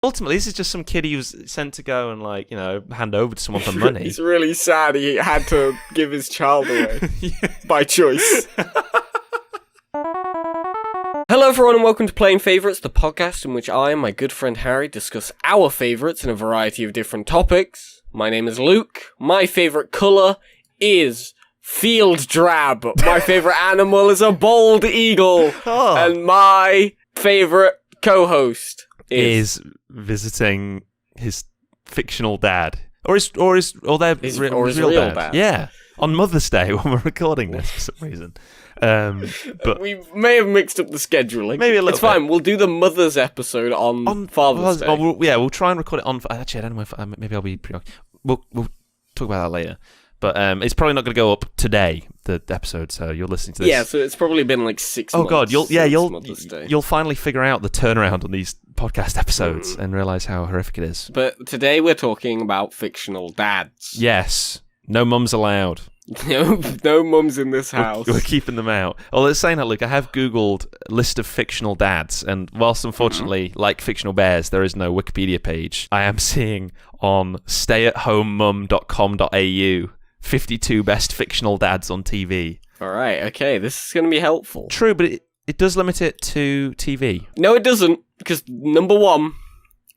Ultimately, this is just some kid he was sent to go and, like, you know, hand over to someone for money. He's really sad he had to give his child away by choice. Hello everyone and welcome to Playing Favourites, the podcast in which I and my good friend Harry discuss our favourites in a variety of different topics. My name is Luke. My favourite colour is field drab. My favourite animal is a bald eagle. Oh. And my favourite co-host is visiting his fictional dad. Or his real dad. Yeah. On Mother's Day when we're recording this for some reason. But we may have mixed up the scheduling. Maybe a little It's fine. We'll do the Mother's episode on Father's Day. We'll try and record it on... Actually, I don't know if... maybe I'll be... We'll talk about that later. But it's probably not going to go up today, the episode, so you're listening to this. Yeah, so it's probably been like 6 months. Oh god, you'll finally figure out the turnaround on these podcast episodes and realise how horrific it is. But today we're talking about fictional dads. Yes. No mums allowed. No mums in this house. We're keeping them out. Although saying that, look, I have Googled a list of fictional dads, and whilst unfortunately, like fictional bears, there is no Wikipedia page, I am seeing on stayatHomeMum.com.au 52 best fictional dads on TV. Alright, okay, this is going to be helpful. True, but it does limit it to TV. No, it doesn't, because number 1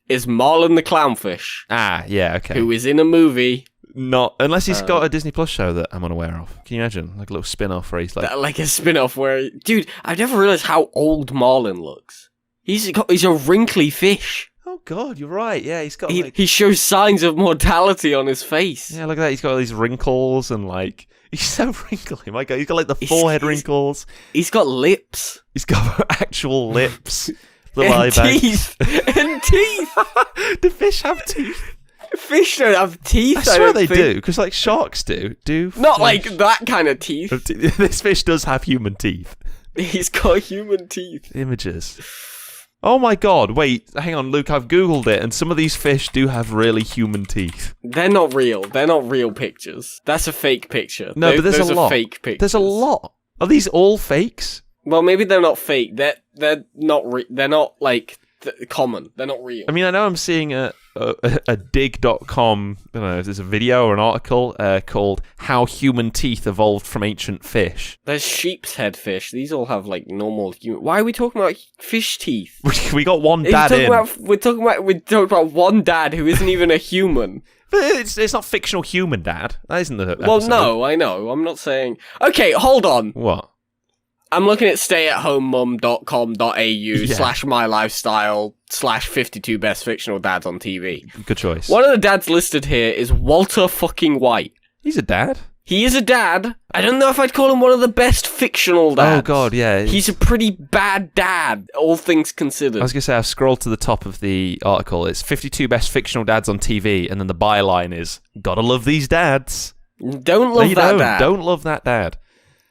is Marlon the Clownfish. Ah, yeah, okay. Who is in a movie... Not unless he's got a Disney Plus show that I'm unaware of. Can you imagine, like a little spin-off where he's like a spin-off where, dude, I've never realized how old Marlin looks. He's a wrinkly fish. Oh god, you're right. Yeah, he's got he shows signs of mortality on his face. Yeah, look at that. He's got all these wrinkles and like he's so wrinkly. My god, he's got like the forehead wrinkles. He's got lips. He's got actual lips. And teeth. And teeth. Do fish have teeth? Fish don't have teeth. I swear they do, because like sharks do. Not like that kind of teeth. This fish does have human teeth. He's got human teeth. Images. Oh my god, wait, hang on, Luke, I've Googled it, and some of these fish do have really human teeth. They're not real. They're not real pictures. That's a fake picture. No, but there's a lot. Fake pictures. There's a lot. Are these all fakes? Well, maybe they're not fake. They're not they're not like common. They're not real. I mean, I know I'm seeing a dig.com, I don't know if there's a video or an article called How Human Teeth Evolved from Ancient Fish. There's sheep's head fish. These all have like normal human... Why are we talking about fish teeth? We got one dad in. We're talking about one dad who isn't even a human. But it's not fictional human dad. That isn't the episode. Well, no, I know. I'm not saying... Okay, hold on. What? I'm looking at stayatHomeMum.com.au/mylifestyle/52 best fictional dads on TV. Good choice. One of the dads listed here is Walter fucking White. He's a dad? He is a dad. I don't know if I'd call him one of the best fictional dads. Oh, God, yeah. He's a pretty bad dad, all things considered. I was going to say, I've scrolled to the top of the article. It's 52 best fictional dads on TV, and then the byline is, gotta love these dads. Don't love that dad. Don't love that dad.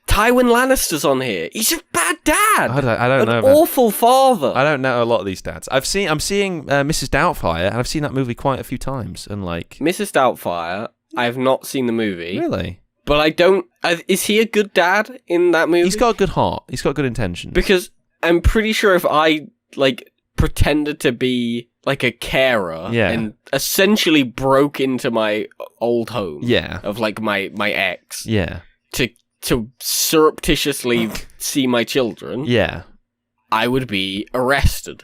Tywin Lannister's on here. He's a bad dad. I don't know. An awful father. I don't know a lot of these dads. I'm seeing Mrs. Doubtfire, and I've seen that movie quite a few times. And like Mrs. Doubtfire, I have not seen the movie. Really? But I don't... is he a good dad in that movie? He's got a good heart. He's got good intentions. Because I'm pretty sure if I, like, pretended to be, like, a carer and essentially broke into my old home of, like, my ex to surreptitiously see my children, I would be arrested.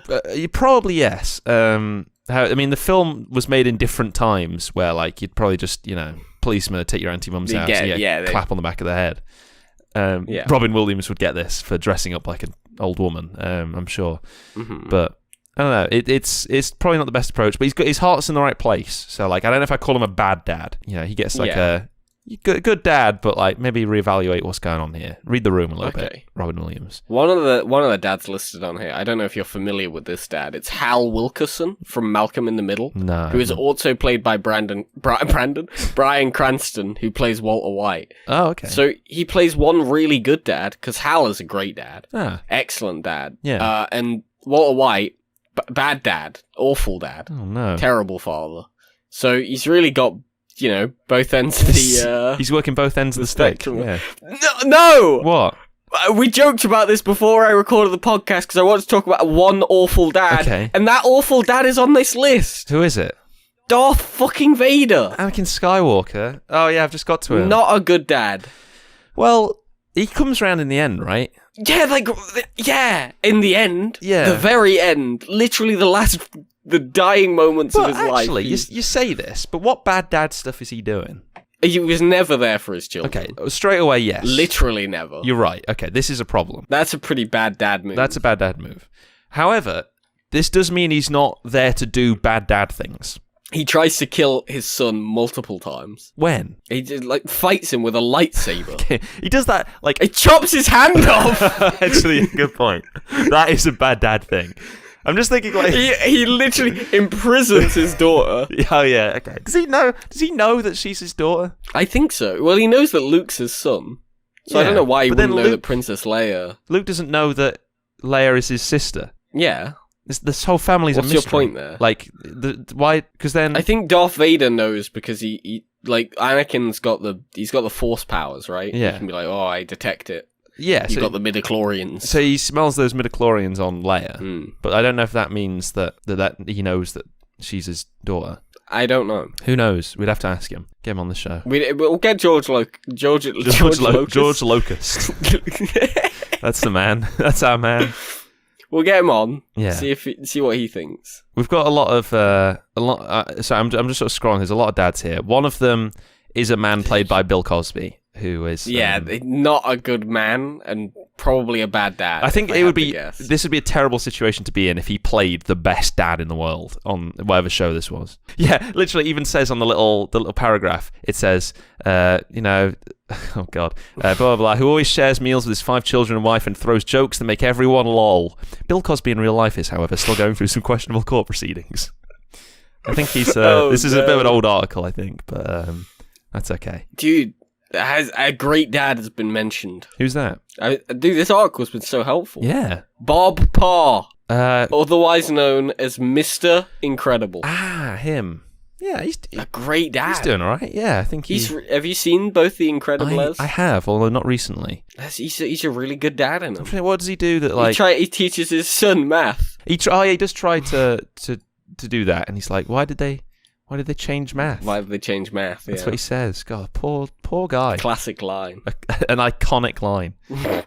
Probably, yes. I mean, the film was made in different times where, like, you'd probably just, policemen would take your auntie mum's house and clap on the back of the head. Robin Williams would get this for dressing up like an old woman, I'm sure. Mm-hmm. But I don't know. It's probably not the best approach, but his heart's in the right place. So, like, I don't know if I call him a bad dad. He gets like a good dad, but like maybe reevaluate what's going on here. Read the room a little bit. Robin Williams. One of the dads listed on here. I don't know if you're familiar with this dad. It's Hal Wilkerson from Malcolm in the Middle. No. Who is also played by Bryan Cranston, who plays Walter White. Oh, okay. So he plays one really good dad because Hal is a great dad, excellent dad. Yeah. And Walter White, bad dad, awful dad. Oh no. Terrible father. So he's really got both ends of the... He's working both ends of the stick. Yeah. No! What? We joked about this before I recorded the podcast because I wanted to talk about one awful dad, and that awful dad is on this list. Who is it? Darth fucking Vader. Anakin Skywalker. Oh yeah, I've just got to him. Not a good dad. Well, he comes around in the end, right? Yeah, in the end. Yeah. The very end. Literally the dying moments of his life. Actually, you say this, but what bad dad stuff is he doing? He was never there for his children. Okay, straight away, yes. Literally never. You're right. Okay, this is a problem. That's a pretty bad dad move. That's a bad dad move. However, this does mean he's not there to do bad dad things. He tries to kill his son multiple times. When? He just, fights him with a lightsaber. Okay. He does that, He chops his hand off! Actually, good point. That is a bad dad thing. I'm just thinking, He literally imprisons his daughter. Oh, yeah, okay. Does he know that she's his daughter? I think so. Well, he knows that Luke's his son. So I don't know why he wouldn't know that Princess Leia... Luke doesn't know that Leia is his sister. Yeah. This whole family's a mystery. What's your point there? Why? Because then I think Darth Vader knows because he Anakin's got the Force powers, right? Yeah. He can be like, oh, I detect it. Yeah, You've got the midichlorians. So he smells those midichlorians on Leia, but I don't know if that means that he knows that she's his daughter. I don't know. Who knows? We'd have to ask him. Get him on the show. We'll get George Locust. That's the man. That's our man. We'll get him on. Yeah. See what he thinks. We've got a lot of so I'm just sort of scrolling. There's a lot of dads here. One of them is a man played by Bill Cosby, who is not a good man and probably a bad dad. I think this would be a terrible situation to be in if he played the best dad in the world on whatever show this was. Yeah, literally even says on the little paragraph, it says, oh god, blah blah blah, who always shares meals with his 5 children and wife and throws jokes that make everyone lol. Bill Cosby in real life is, however, still going through some questionable court proceedings. I think he's this is a bit of an old article, I think, but that's okay. Dude, a great dad has been mentioned. Who's that? Dude, this article's been so helpful. Yeah. Bob Parr, otherwise known as Mr. Incredible. Ah, him. Yeah, he's a great dad. He's doing all right. Yeah, I think have you seen both The Incredibles? I have, although not recently. He's a really good dad in them. What does he do that he teaches his son math. He does try to do that, and he's like, why did they change math? Why did they change math? That's what he says. God, poor guy. Classic line. An iconic line.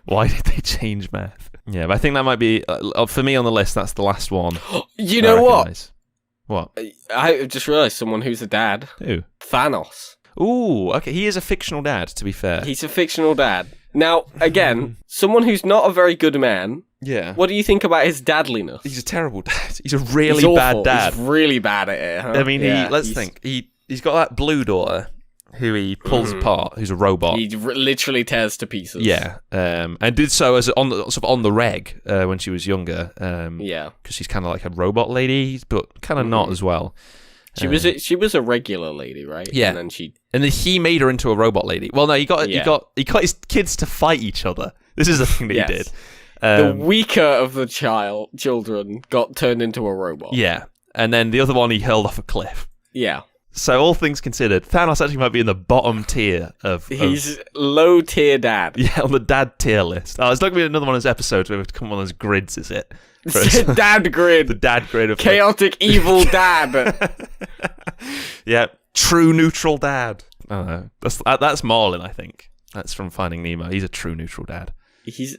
Why did they change math? Yeah, but I think that might be for me on the list. That's the last one. You know what? What? I just realised someone who's a dad. Who? Thanos. Ooh, okay. He is a fictional dad, to be fair. He's a fictional dad. Now, again, someone who's not a very good man. Yeah. What do you think about his dadliness? He's a terrible dad. He's a really bad dad. He's really bad at it, huh? I mean, let's think. He's got that blue daughter who he pulls apart, who's a robot. He literally tears to pieces. Yeah, and did so as on the reg when she was younger. Yeah, because she's kind of like a robot lady, but kind of not as well. She was a regular lady, right? Yeah, and then he made her into a robot lady. Well, no, he got his kids to fight each other. This is the thing that he did. The weaker of the children got turned into a robot. Yeah, and then the other one he hurled off a cliff. Yeah. So all things considered, Thanos actually might be in the bottom tier of... He's low tier dad. Yeah, on the dad tier list. Oh, it's not going to be another one of those episodes where we have to come on those grids, is it? Dad grid. The dad grid of... Chaotic evil dad. Yeah, true neutral dad. I don't know. That's Marlin, I think. That's from Finding Nemo. He's a true neutral dad.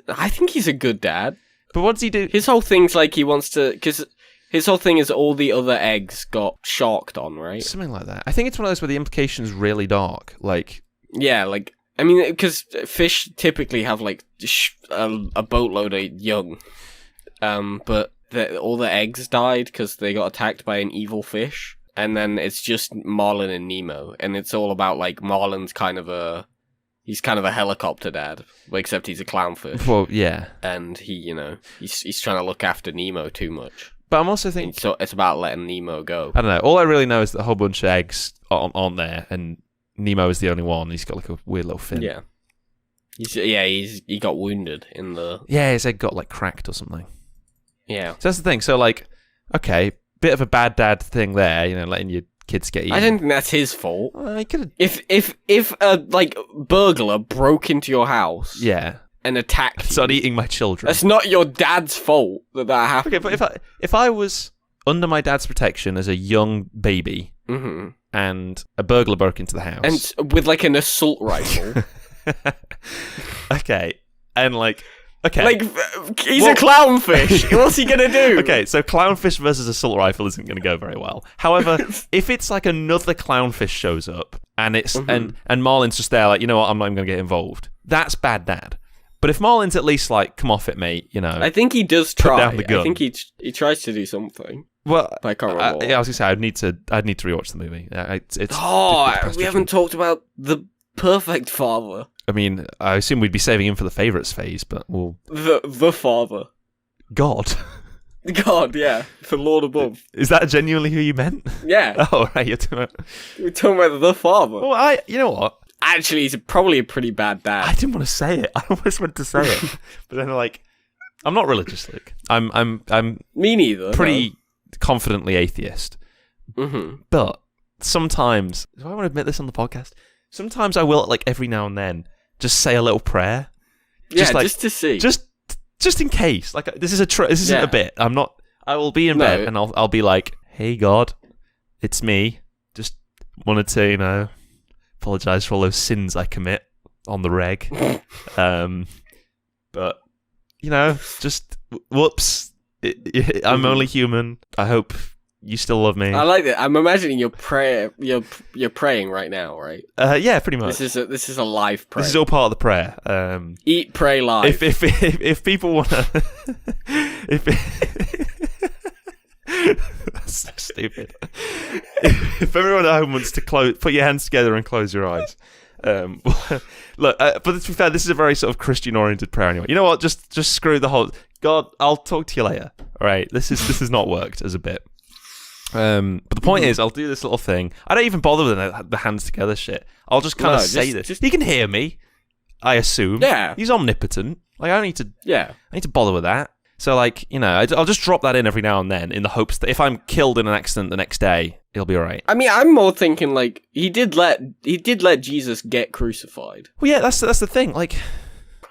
I think he's a good dad. But what does he do? His whole thing's like he wants to... Because his whole thing is all the other eggs got sharked on, right? Something like that. I think it's one of those where the implication's really dark. Yeah, I mean, because fish typically have, a boatload of young. But all the eggs died because they got attacked by an evil fish. And then it's just Marlin and Nemo. And it's all about, Marlin's he's kind of a helicopter dad, except he's a clownfish. Well, yeah. And he's trying to look after Nemo too much. But I'm also thinking... So it's about letting Nemo go. I don't know. All I really know is that a whole bunch of eggs on there, and Nemo is the only one. He's got a weird little fin. Yeah. He got wounded in the... Yeah, his egg got cracked or something. Yeah. So that's the thing. So okay, bit of a bad dad thing there, letting your kids get eaten. I don't think that's his fault. Well, he could. If a burglar broke into your house... Yeah. and attack you. Start eating my children. That's not your dad's fault that happened. Okay, but if I was under my dad's protection as a young baby, and a burglar broke into the house, and with like an assault rifle, okay, and like. Okay. Like, he's a clownfish. What's he gonna do? Okay, so clownfish versus assault rifle isn't gonna go very well. However, if it's like another clownfish shows up and it's and Marlin's just there, like, you know what, I'm not even gonna get involved. That's bad dad. But if Marlin's at least like, come off it, mate, you know. I think he does try. Down the gun. I think he tries to do something. Well, but I can't remember. I was gonna say I'd need to rewatch the movie. We haven't talked about the perfect father. I mean, I assume we'd be saving him for the favourites phase, but we'll... The father. God. God, yeah. For Lord above. Is that genuinely who you meant? Yeah. Oh, right, we're talking about the father. Well, you know what? Actually, he's probably a pretty bad dad. I didn't want to say it. I almost wanted to say it. But then, like, I'm not religious, Luke. I'm Me neither. Pretty confidently atheist. But sometimes... Do I want to admit this on the podcast? Sometimes I will, like, every now and then, just say a little prayer. Just to see. Just in case. Like, this isn't a bit. I will be in bed and I'll be like, hey, God, it's me. Just wanted to, you know, apologise for all those sins I commit on the reg. But, you know, just, whoops. I'm only human. I hope... You still love me. I like that. I'm imagining your prayer. You're praying right now, right? Yeah, pretty much. This is a live prayer. This is all part of the prayer. Eat, pray, live. If people wanna, that's so stupid. If everyone at home wants to put your hands together and close your eyes. Look, but to be fair, this is a very sort of Christian-oriented prayer anyway. You know what? Just screw the whole. God, I'll talk to you later. All right, this has not worked as a bit. But the point is, I'll do this little thing. I don't even bother with the hands together shit. I'll just kind of say this. He can hear me, I assume. Yeah. He's omnipotent. Like, I don't need to. Yeah. I need to bother with that. So, like, you know, I'll just drop that in every now and then in the hopes that if I'm killed in an accident the next day, it'll be all right. I mean, I'm more thinking like he did let Jesus get crucified. Well, yeah, that's the thing. Like,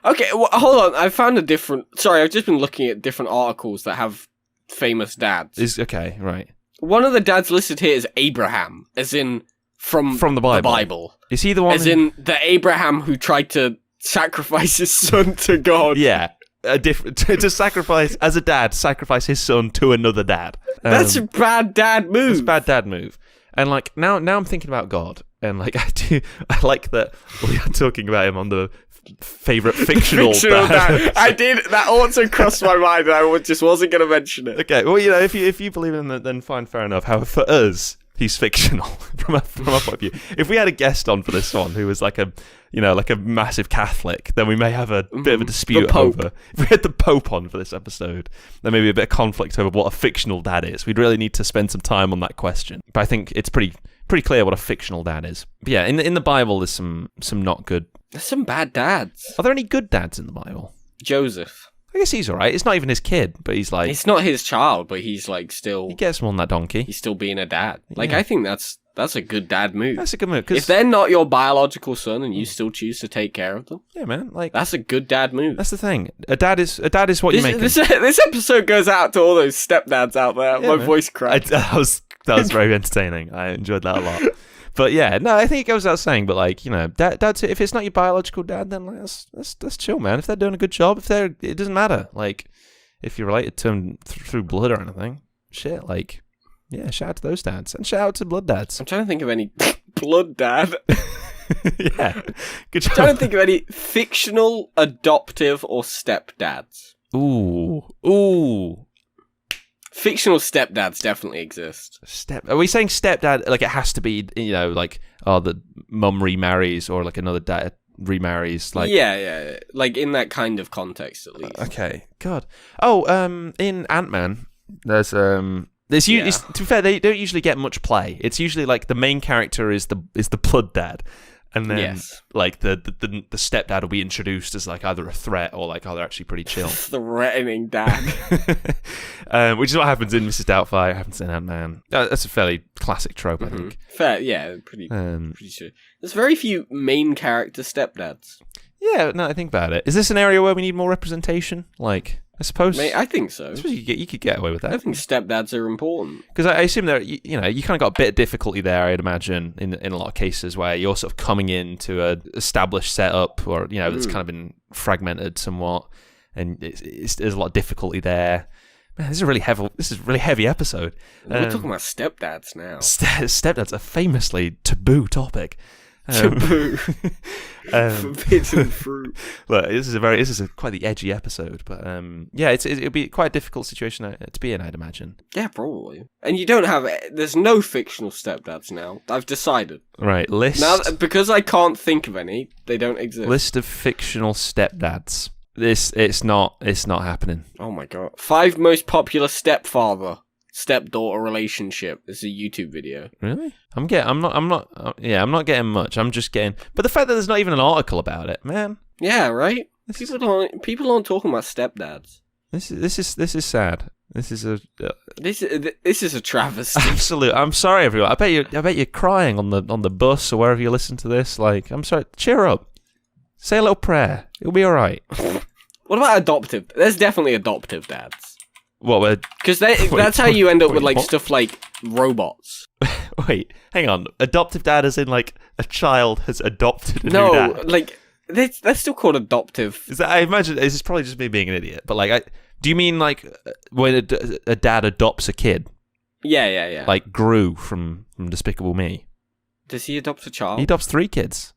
okay, well, hold on. I found a different. Sorry, I've just been looking at different articles that have famous dads. Okay, right. One of the dads listed here is Abraham, as in from the Bible. Is he the one? As in the Abraham who tried to sacrifice his son to God. Yeah, to sacrifice as a dad, sacrifice his son to another dad. That's a bad dad move. That's a bad dad move. And like now I'm thinking about God, and like I like that we are talking about him on the favorite fictional dad. I did. That also crossed my mind, and I just wasn't going to mention it. Okay, well, you know, if you believe in that, then fine, fair enough. However, for us, he's fictional from our point of view. If we had a guest on for this one who was like a massive Catholic, then we may have a bit of a dispute over. If we had the Pope on for this episode, there may be a bit of conflict over what a fictional dad is. We'd really need to spend some time on that question. But I think it's pretty clear what a fictional dad is. But yeah, in the Bible, there's some not good. There's some bad dads. Are there any good dads in the Bible? Joseph. I guess he's alright. It's not even his kid, but he's like... It's not his child, but he's like still... He gets him on that donkey. He's still being a dad. Like, I think that's a good dad move. That's a good move. If they're not your biological son and you still choose to take care of them... Yeah, man. Like that's a good dad move. That's the thing. A dad is what you make. This episode goes out to all those stepdads out there. Yeah, my voice cracked. That was very entertaining. I enjoyed that a lot. But yeah, no, I think it goes without saying. But like, you know, dad's, if it's not your biological dad, then like, that's chill, man. If they're doing a good job, it doesn't matter. Like, if you're related to them through blood or anything, shit. Like, yeah, shout out to those dads and shout out to blood dads. I'm trying to think of any blood dad. Yeah, good job. I'm trying to think of any fictional, adoptive, or stepdads. Ooh. Fictional stepdads definitely exist. Are we saying stepdad like it has to be, you know, like the mum remarries or like another dad remarries? Like yeah, like in that kind of context at least. Okay, God. In Ant-Man, there's to be fair, they don't usually get much play. It's usually like the main character is the blood dad. And then, like, the stepdad will be introduced as, like, either a threat or, like, they're actually pretty chill. Threatening dad. Which is what happens in Mrs. Doubtfire, happens in Ant-Man. That's a fairly classic trope, I think. Fair, yeah, pretty sure. There's very few main character stepdads. Yeah, no, I think about it. Is this an area where we need more representation? Like, I suppose... I think so. I suppose you could get away with that. I think stepdads are important. Because I assume that, you kind of got a bit of difficulty there, I'd imagine, in a lot of cases where you're sort of coming into a established setup or, that's kind of been fragmented somewhat, and there's a lot of difficulty there. Man, this is a really heavy episode. We're talking about stepdads now. Stepdads are famously taboo topic. Taboo. Forbidden fruit. Look, this is quite the edgy episode, but it'll be quite a difficult situation to be in, I'd imagine. Yeah, probably. And there's no fictional stepdads now. I've decided. Right, list. Now, because I can't think of any, they don't exist. List of fictional stepdads. It's not happening. Oh my god. 5 most popular stepdaughter relationship. This is a YouTube video. Really? I'm not getting much. I'm just getting, but the fact that there's not even an article about it, man. Yeah, right. People aren't talking about stepdads. This is sad. This is a travesty. Absolute. I'm sorry, everyone. I bet you're crying on the bus or wherever you listen to this. Like, I'm sorry. Cheer up. Say a little prayer. It'll be all right. What about adoptive? There's definitely adoptive dads. What? Because that's how you end up with stuff like robots. Wait, hang on. Adoptive dad as in like a child has adopted a new dad? No, like they're still called adoptive. I imagine this is probably just me being an idiot, but like, do you mean like when a dad adopts a kid? Yeah. Like Gru from Despicable Me. Does he adopt a child? He adopts 3 kids.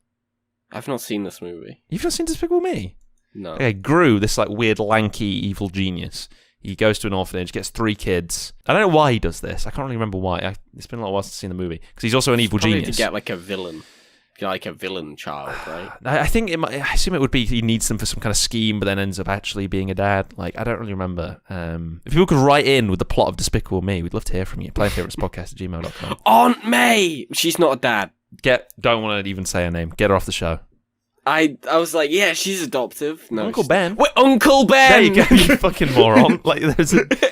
I've not seen this movie. You've not seen Despicable Me? No. Okay, Gru, this like weird lanky evil genius. He goes to an orphanage, gets 3 kids. I don't know why he does this. I can't really remember why. It's been a while since I've seen the movie. Because he's also an evil genius. To get like a villain. Like a villain child, right? I think I assume it would be he needs them for some kind of scheme, but then ends up actually being a dad. Like, I don't really remember. If people could write in with the plot of Despicable Me, we'd love to hear from you. playingfavourites@gmail.com. Aunt May! She's not a dad. Don't want to even say her name. Get her off the show. I was like, yeah, she's adoptive. No, Uncle Ben. Wait, Uncle Ben! There you go, you fucking moron. Like, there's 2 parts.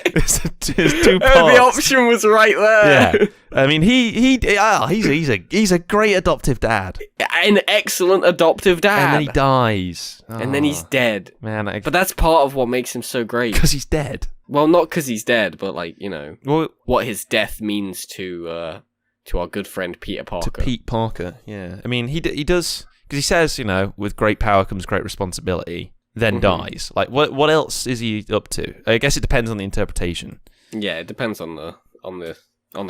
The option was right there. Yeah. I mean, he's a great adoptive dad. An excellent adoptive dad. And then he dies. And then he's dead. Man, but that's part of what makes him so great. Because he's dead. Well, not because he's dead, but like, what his death means to our good friend Peter Parker. To Pete Parker, yeah. I mean, he does... Because he says, with great power comes great responsibility, then dies. Like, what else is he up to? I guess it depends on the interpretation. Yeah, it depends on the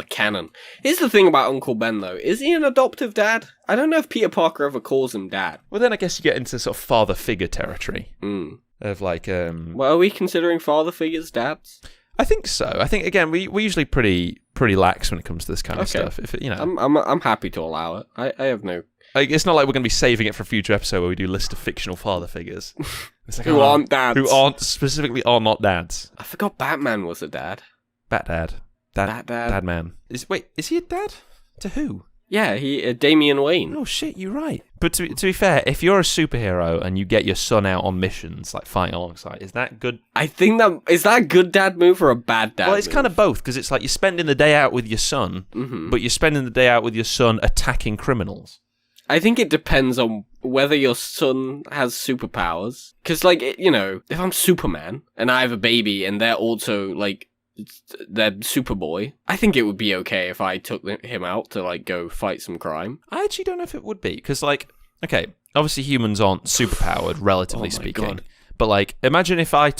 canon. Here's the thing about Uncle Ben, though. Is he an adoptive dad? I don't know if Peter Parker ever calls him dad. Well, then I guess you get into sort of father figure territory. Of like... Well, are we considering father figures dads? I think so. I think, again, we're usually pretty lax when it comes to this kind of stuff. If I'm happy to allow it. I have no... Like, it's not like we're going to be saving it for a future episode where we do a list of fictional father figures. It's like, who aren't dads. Who are not dads. I forgot Batman was a dad. Bat dad. Dad man. Is he a dad? To who? Yeah, Damian Wayne. Oh shit, you're right. But to be fair, if you're a superhero and you get your son out on missions, like fighting alongside, is that good? I think is that a good dad move or a bad dad move? Well, it's kind of both, because it's like you're spending the day out with your son, but you're spending the day out with your son attacking criminals. I think it depends on whether your son has superpowers. Because, like, if I'm Superman and I have a baby and they're also, like, they're Superboy, I think it would be okay if I took him out to, like, go fight some crime. I actually don't know if it would be. Because, like, okay, obviously humans aren't superpowered, relatively speaking. God. But, like, imagine if I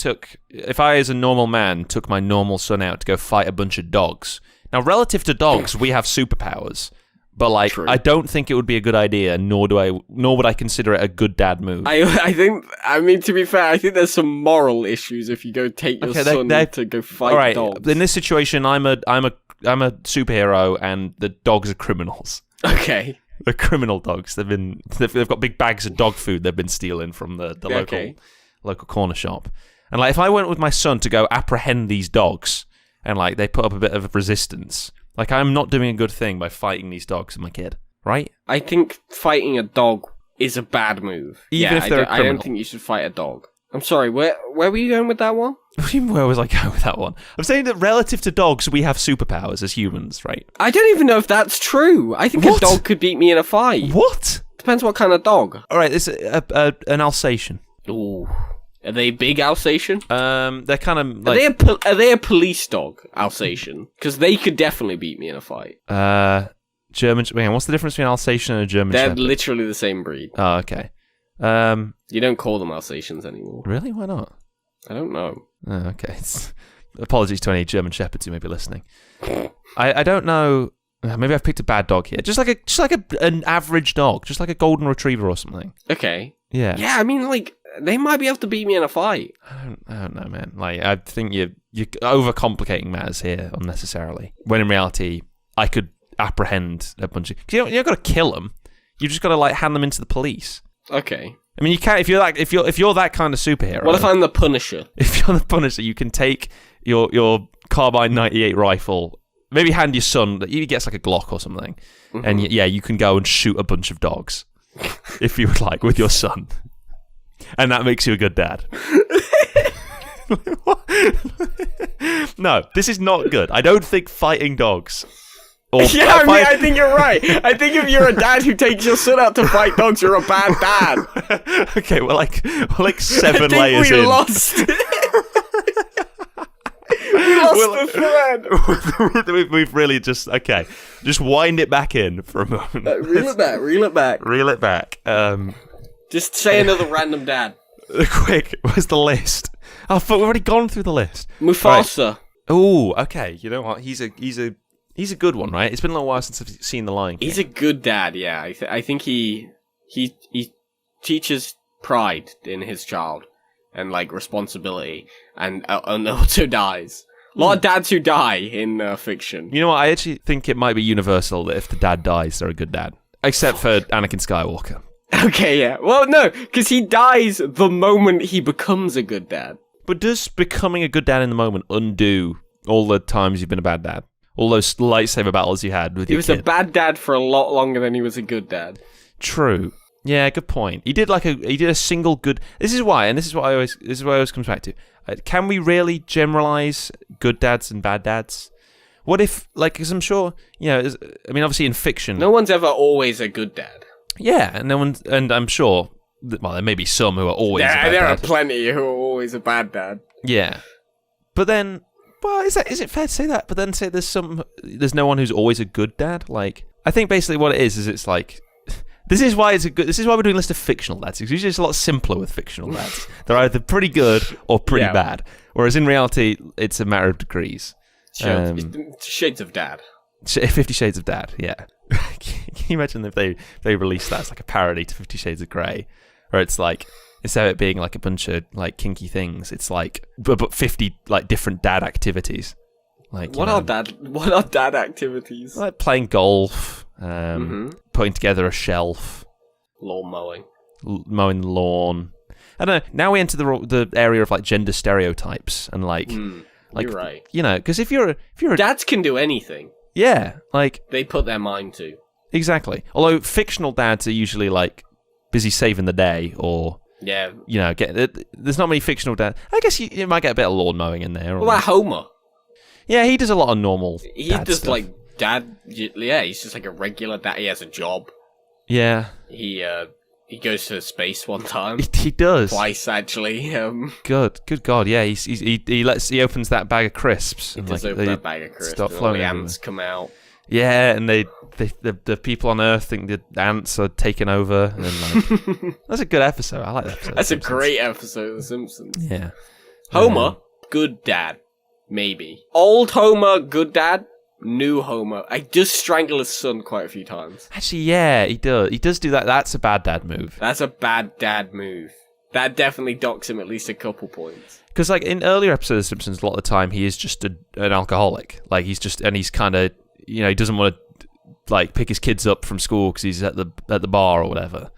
as a normal man, took my normal son out to go fight a bunch of dogs. Now, relative to dogs, we have superpowers. But, like, true. I don't think it would be a good idea, nor would I consider it a good dad move. I mean, to be fair, I think there's some moral issues if you go take your son to go fight dogs. In this situation, I'm a superhero, and the dogs are criminals. Okay. They're criminal dogs. They've got big bags of dog food they've been stealing from the local corner shop. And, like, if I went with my son to go apprehend these dogs, and, like, they put up a bit of resistance... Like, I'm not doing a good thing by fighting these dogs with my kid, right? I think fighting a dog is a bad move. Even if they're a criminal. I don't think you should fight a dog. I'm sorry, where were you going with that one? Where was I going with that one? I'm saying that relative to dogs, we have superpowers as humans, right? I don't even know if that's true. I think a dog could beat me in a fight. What? Depends what kind of dog. All right, it's an Alsatian. Ooh. Are they big Alsatian? They're kind of like... Are they a police dog, Alsatian? Because they could definitely beat me in a fight. German... Man, what's the difference between Alsatian and a German Shepherd? They're literally the same breed. Oh, okay. You don't call them Alsatians anymore. Really? Why not? I don't know. Oh, okay. Apologies to any German Shepherds who may be listening. I don't know... Maybe I've picked a bad dog here. Just like an average dog. Just like a golden retriever or something. Okay. Yeah. Yeah, I mean, like... They might be able to beat me in a fight. I don't know, man. Like, I think you're overcomplicating matters here unnecessarily. When in reality, I could apprehend a bunch of... You don't got to kill them. You just got to like hand them into the police. Okay. I mean, you can't if you're that kind of superhero. What if I'm the Punisher? If you're the Punisher, you can take your carbine 98 rifle. Maybe hand your son. He gets like a Glock or something, and you can go and shoot a bunch of dogs if you would like with your son. And that makes you a good dad. No, this is not good. I don't think fighting dogs... I think you're right. I think if you're a dad who takes your son out to fight dogs, you're a bad dad. Okay, we're like 7 layers in. We lost the thread. We've really just wind it back in for a moment. Reel it back. Just say another random dad. Quick, where's the list? Oh, fuck, we've already gone through the list. Mufasa. Right. Oh, okay. You know what? He's a good one, right? It's been a little while since I've seen The Lion King. He's a good dad, yeah. I think he teaches pride in his child and like responsibility, and also dies. A lot of dads who die in fiction. You know what? I actually think it might be universal that if the dad dies, they're a good dad, except for Anakin Skywalker. Okay, yeah. Well, no, because he dies the moment he becomes a good dad. But does becoming a good dad in the moment undo all the times you've been a bad dad? All those lightsaber battles you had with your kid? He was a bad dad for a lot longer than he was a good dad. True. Yeah, good point. He did a single good... This is why it always comes back to. Can we really generalize good dads and bad dads? What if, like, because I'm sure, obviously in fiction... No one's ever always a good dad. Yeah, and I'm sure, well, there may be some who are always a bad dad. There are plenty who are always a bad dad. Yeah. But then, well, is it fair to say that? But then say there's no one who's always a good dad? Like, I think basically what it is it's like, this is why we're doing a list of fictional dads. It's usually just a lot simpler with fictional dads. They're either pretty good or pretty bad. Whereas in reality, it's a matter of degrees. Shades of Dad. 50 Shades of Dad, yeah. Can you imagine if they released that as like a parody to 50 Shades of Grey, where it's like, instead of it being like a bunch of like kinky things, it's like but 50 like different dad activities. Like what are dad activities? Like playing golf, putting together a shelf, lawn mowing the lawn. I don't know. Now we enter the area of like gender stereotypes and like you're right. Because if you're a dads can do anything. Yeah, like... They put their mind to. Exactly. Although fictional dads are usually, like, busy saving the day or... Yeah. There's not many fictional dads. I guess you might get a bit of lawn mowing in there. What about Homer? Yeah, he does a lot of normal He does, stuff. like, dad... Yeah, he's just like a regular dad. He has a job. Yeah. He goes to space one time. He does. Twice, actually. Good God, yeah. He opens that bag of crisps. He does open that bag of crisps. Start flowing. The ants come out. Yeah, and the people on Earth think the ants are taking over. And like, that's a good episode. I like that episode. That's a great episode of The Simpsons. Yeah. Homer, good dad. Maybe. Old Homer, good dad. New Homer. I just strangle his son quite a few times. Actually, yeah, he does. He does do that. That's a bad dad move. That's a bad dad move. That definitely docks him at least a couple points. Because, like, in earlier episodes of Simpsons, a lot of the time, he is just an alcoholic. Like, he's kind of, he doesn't want to, like, pick his kids up from school because he's at the bar or whatever.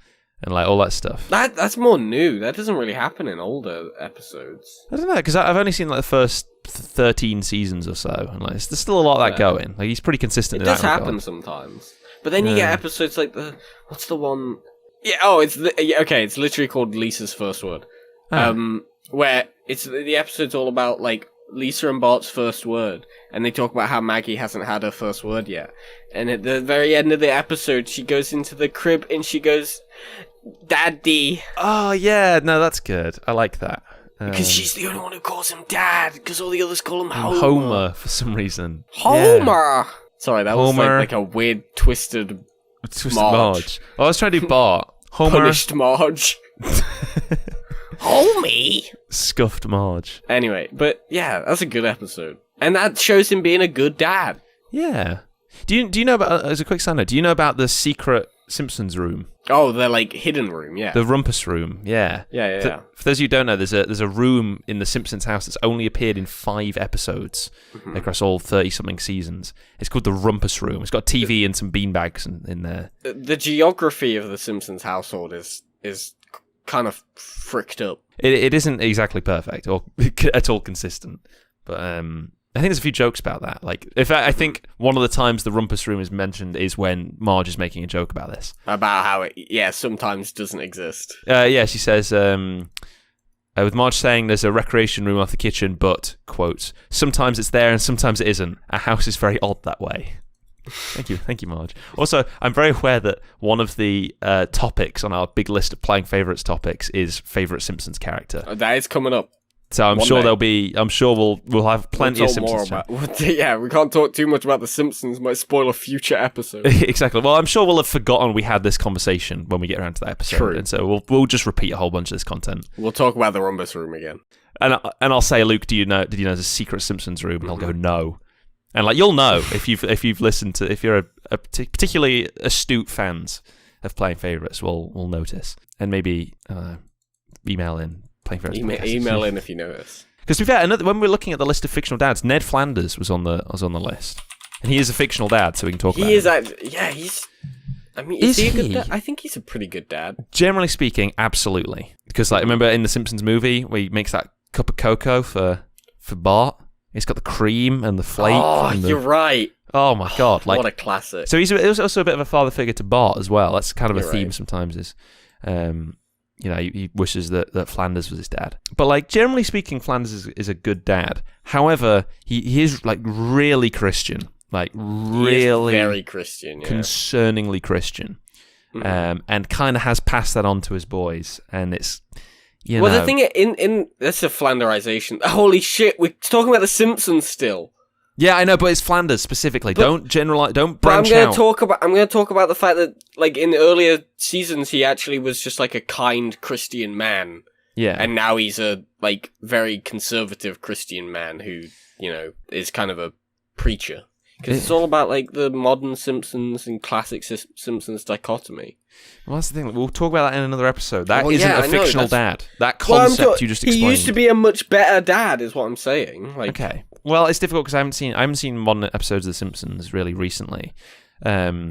And, like, all that stuff. That's more new. That doesn't really happen in older episodes. I don't know, because I've only seen, like, the first 13 seasons or so. And, like, there's still a lot of that going. Like, he's pretty consistent in that regard. It does happen sometimes. But then you get episodes like what's the one... Yeah, it's literally called Lisa's First Word. Where the episode's all about, like, Lisa and Bart's first word, and they talk about how Maggie hasn't had her first word yet. And at the very end of the episode, she goes into the crib and she goes, "Daddy." Oh, yeah. No, that's good. I like that. Because she's the only one who calls him Dad, because all the others call him Homer. Homer, for some reason. Homer! Yeah. Sorry, that was like a weird twisted Marge. Oh, I was trying to do Bart. Homer. Punished Marge. Homie! Scuffed Marge. Anyway, but yeah, that's a good episode. And that shows him being a good dad. Yeah. Do you know about, as a quick side note, do you know about the secret Simpsons room? Oh, the like hidden room, yeah. The rumpus room, yeah. Yeah. For those of you who don't know, there's a room in the Simpsons house that's only appeared in 5 episodes across all 30-something seasons. It's called the rumpus room. It's got TV and some beanbags in there. The geography of the Simpsons household is kind of fricked up. It isn't exactly perfect or at all consistent, but I think there's a few jokes about that. Like, in fact, I think one of the times the rumpus room is mentioned is when Marge is making a joke about this. About how it, sometimes doesn't exist. Yeah, she says, with Marge saying there's a recreation room off the kitchen, but, quote, sometimes it's there and sometimes it isn't. A house is very odd that way. Thank you, Marge. Also, I'm very aware that one of the topics on our big list of playing favourites topics is favourite Simpsons character. That is coming up. So I'm sure we'll have plenty of Simpsons. Yeah, we can't talk too much about the Simpsons. Might spoil a future episode. Exactly. Well, I'm sure we'll have forgotten we had this conversation when we get around to that episode. True. And so we'll just repeat a whole bunch of this content. We'll talk about the rumpus room again. And I'll say, Luke, did you know there's a secret Simpsons room? And I'll go, no. And like you'll know if you've listened to, if you're a particularly astute fans of playing favourites, will notice and maybe email in. Email in if you notice. Because to be fair, when we're looking at the list of fictional dads, Ned Flanders was on the list, and he is a fictional dad, so we can talk about him. He's. I mean, is he a good dad? I think he's a pretty good dad. Generally speaking, absolutely. Because like, remember in the Simpsons movie where he makes that cup of cocoa for Bart? He's got the cream and the flake. Oh, you're right. Oh my god! Like, what a classic. So he's also a bit of a father figure to Bart as well. That's kind of a theme sometimes. Is he wishes that Flanders was his dad. But like generally speaking, Flanders is a good dad. However, he is like really Christian, like really very Christian, concerningly Christian, and kind of has passed that on to his boys. And it's the thing in that's a Flanderization. Holy shit, we're talking about the Simpsons still. Yeah, I know, but it's Flanders specifically. Don't generalize. Don't branch out. I'm going to talk about the fact that, like, in the earlier seasons, he actually was just like a kind Christian man. Yeah, and now he's a like very conservative Christian man who is kind of a preacher. Because it's all about like the modern Simpsons and classic Simpsons dichotomy. Well, that's the thing. We'll talk about that in another episode. That isn't a fictional dad. That concept you just explained. He used to be a much better dad, is what I'm saying. Like, okay. Well, it's difficult because I haven't seen modern episodes of The Simpsons really recently. Oh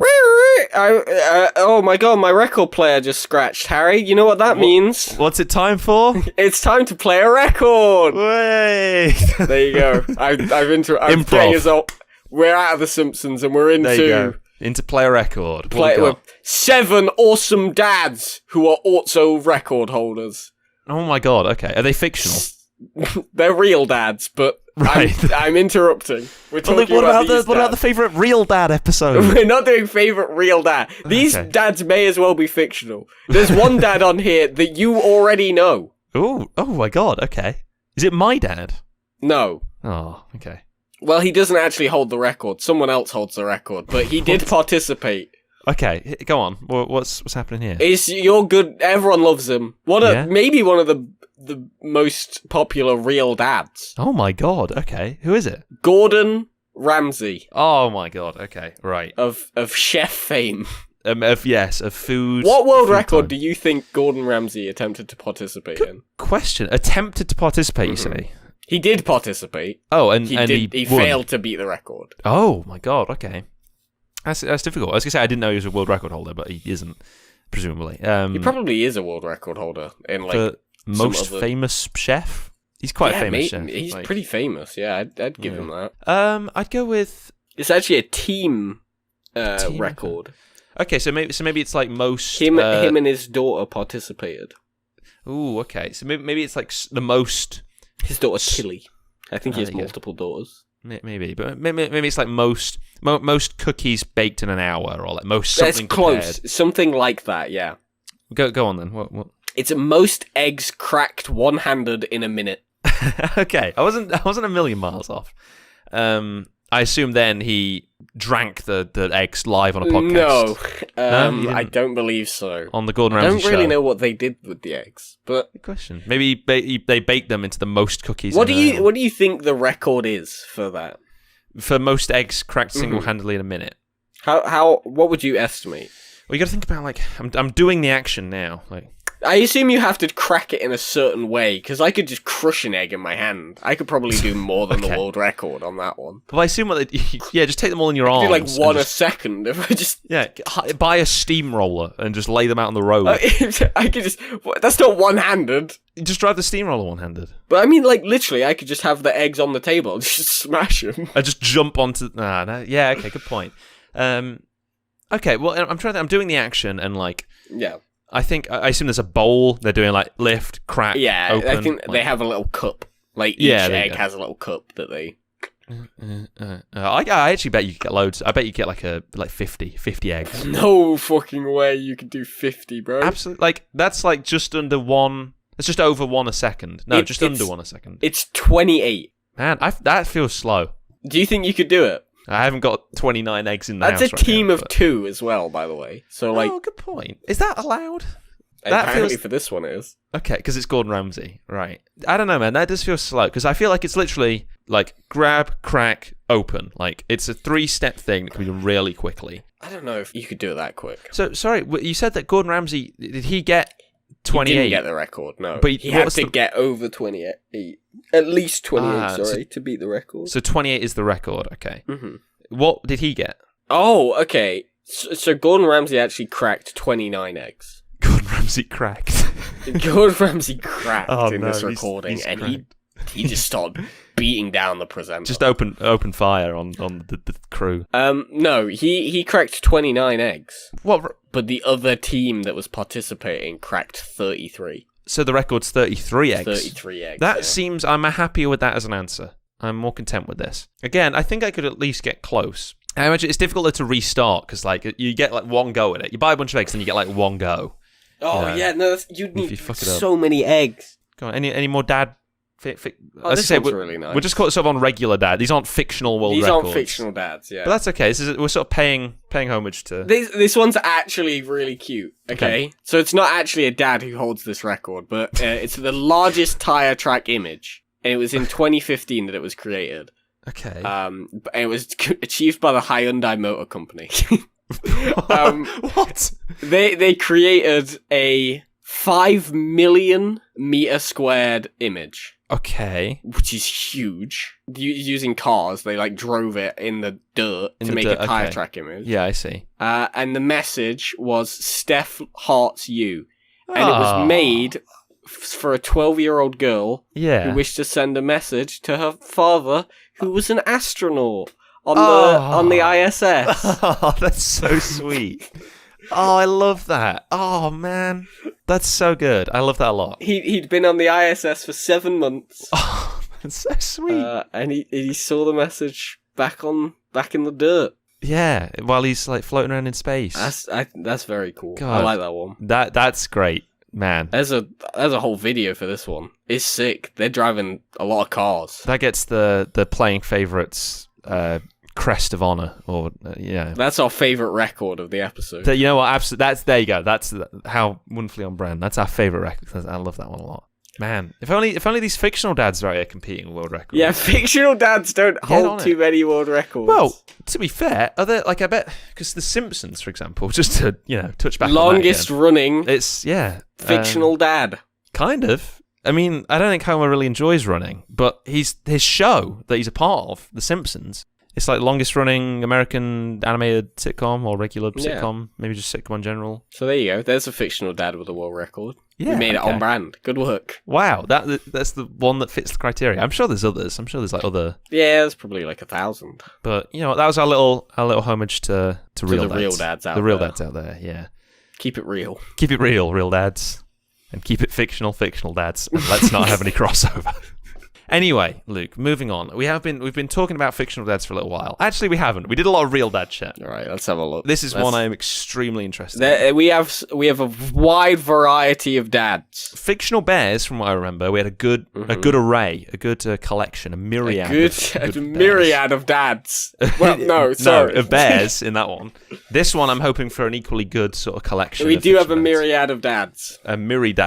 my god, my record player just scratched, Harry. You know what that means? What's it time for? It's time to play a record. Wait. There you go. Improv. We're out of The Simpsons and we're into play a record. With 7 awesome dads who are also record holders. Oh my god, okay. Are they fictional? They're real dads, but I'm interrupting. We're talking what about the favourite real dad episode? We're not doing favourite real dad. These dads may as well be fictional. There's one dad on here that you already know. Oh my god, okay. Is it my dad? No. Oh, okay. Well, he doesn't actually hold the record. Someone else holds the record, but he did participate. Okay, go on. What's happening here? You're good. Everyone loves him. Maybe one of the most popular real dads. Oh my god. Okay, who is it? Gordon Ramsay. Oh my god. Okay, right. Of chef fame. Of food. What world record do you think Gordon Ramsay attempted to participate in? Question. Attempted to participate, you say? He did participate. Oh, and he failed to beat the record. Oh my god. Okay, that's difficult. I was gonna say I didn't know he was a world record holder, but he isn't, presumably. He probably is a world record holder in like the most famous chef. He's quite a famous chef. He's pretty famous. Yeah, I'd give him that. I'd go with. It's actually a team record. Okay, so maybe it's like most him and his daughter participated. Ooh, okay. So maybe it's like the most. His daughter Tilly. I think he has multiple daughters. Maybe, but maybe it's like most cookies baked in an hour, or like most something That's close. Prepared. Something like that, yeah. Go on then. What? It's most eggs cracked one-handed in a minute. Okay, I wasn't a million miles off. I assume then he drank the eggs live on a podcast. No, I don't believe so. On the Gordon Ramsay show. I don't really know what they did with the eggs, but good question. Maybe they baked them into the most cookies. What do you think the record is for that? For most eggs cracked single-handedly in a minute. What would you estimate? Well, you got to think about like I'm doing the action now, like. I assume you have to crack it in a certain way, because I could just crush an egg in my hand. I could probably do more than the world record on that one. Well, I assume just take them all in your arms. Do like one a second if I just... Yeah, buy a steamroller and just lay them out on the road. I could just... That's not one-handed. Just drive the steamroller one-handed. But I mean, like, literally, I could just have the eggs on the table and just smash them. I just jump onto... Yeah, okay, good point. Okay, well, I'm doing the action and, like... Yeah. I assume there's a bowl. They're doing like lift, crack, open. I think they have a little cup. Like each egg has a little cup that they. I actually bet you could get loads. I bet you get like 50 eggs. No fucking way you could do 50, bro. Absolutely. Like that's like just under one. It's just over one a second. No, just under one a second. It's 28. Man, that feels slow. Do you think you could do it? I haven't got 29 eggs in the house. That's a team of 2 as well, by the way. So like, good point. Is that allowed? Apparently for this one it is. Okay, because it's Gordon Ramsay, right? I don't know, man. That does feel slow because I feel like it's literally like grab, crack, open. Like it's a 3-step thing that can be done really quickly. I don't know if you could do it that quick. So sorry, you said that Gordon Ramsay did he get 28? He didn't get the record, no. But he had to get over 28. At least 28, to beat the record. So 28 is the record, okay. Mm-hmm. What did he get? Oh, okay. So Gordon Ramsay actually cracked 29 eggs. Gordon Ramsay cracked. Gordon Ramsay cracked in this recording, and he just started beating down the presenter. Just open fire on the crew. No, he cracked 29 eggs. What? But the other team that was participating cracked 33. So the record's 33 eggs. 33 eggs. That seems. I'm happier with that as an answer. I'm more content with this. Again, I think I could at least get close. I imagine it's difficult to restart because like you get like one go at it. You buy a bunch of eggs and you get like one go. Oh yeah, no, you'd need so many eggs. Go on, any more dad? This one's really nice. We'll just call it sort of on regular dad. These aren't fictional world records. These aren't fictional dads, yeah. But that's okay. We're sort of paying homage to... This one's actually really cute, okay? So it's not actually a dad who holds this record, but it's the largest tire track image. And it was in 2015 that it was created. Okay. And it was achieved by the Hyundai Motor Company. What? They created a 5 million meter squared image. Okay. Which is huge. Using cars, they like drove it in the dirt to make a tire track image. Yeah, I see. And the message was Steph hearts you. And it was made for a 12-year-old girl who wished to send a message to her father, who was an astronaut on the ISS. Oh, that's so sweet. Oh, I love that. Oh, man. That's so good. I love that a lot. He'd been on the ISS for 7 months. Oh, that's so sweet. And he saw the message back in the dirt. Yeah, while he's like floating around in space. That's very cool. God, I like that one. That's great, man. There's a whole video for this one. It's sick. They're driving a lot of cars. That gets the playing favorites crest of honor, or That's our favorite record of the episode. You know what? Absolutely. There you go. That's how wonderfully on brand. That's our favorite record. I love that one a lot. Man, if only these fictional dads are out here competing with world records. Yeah, fictional dads don't hold too many world records. Well, to be fair, are there I bet because The Simpsons, for example, just to touch back. Longest on that running. It's fictional dad. Kind of. I mean, I don't think Homer really enjoys running, but his show that he's a part of, The Simpsons. It's like longest running American animated sitcom or regular sitcom, maybe just sitcom in general. So there you go. There's a fictional dad with a world record. Yeah, we made it on brand. Good work. Wow, that's the one that fits the criteria. I'm sure there's others. I'm sure there's like other. Yeah, there's probably like 1,000. But that was our little homage to real dads. Real dads out there. The real dads out there. Yeah. Keep it real. Keep it real dads, and keep it fictional dads. And let's not have any crossover. Anyway, Luke, moving on. We've been talking about fictional dads for a little while. Actually, we haven't. We did a lot of real dad shit. All right, let's have a look. This is one I am extremely interested in. We have a wide variety of dads. Fictional bears, from what I remember, we had a good array, a good collection, a myriad. A myriad of dads. Well, no, sorry. No, of bears in that one. This one, I'm hoping for an equally good sort of collection. We do have a myriad of dads. A myriad.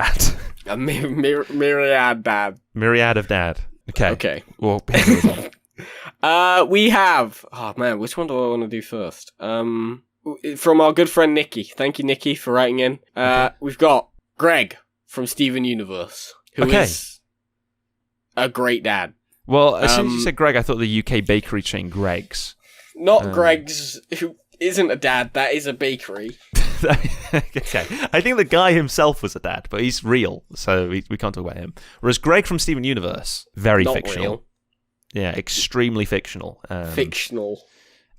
A myriad dad. Myriad of dad. Okay. Well, we have... Oh, man, which one do I want to do first? From our good friend Nikki. Thank you, Nikki, for writing in. We've got Greg from Steven Universe, who is a great dad. Well, as soon as you said Greg, I thought the UK bakery chain Greg's. Not Greg's, who isn't a dad. That is a bakery. Okay. I think the guy himself was a dad, but he's real, so we can't talk about him. Whereas Greg from Steven Universe, very not fictional. Real. Yeah, extremely fictional. Fictional.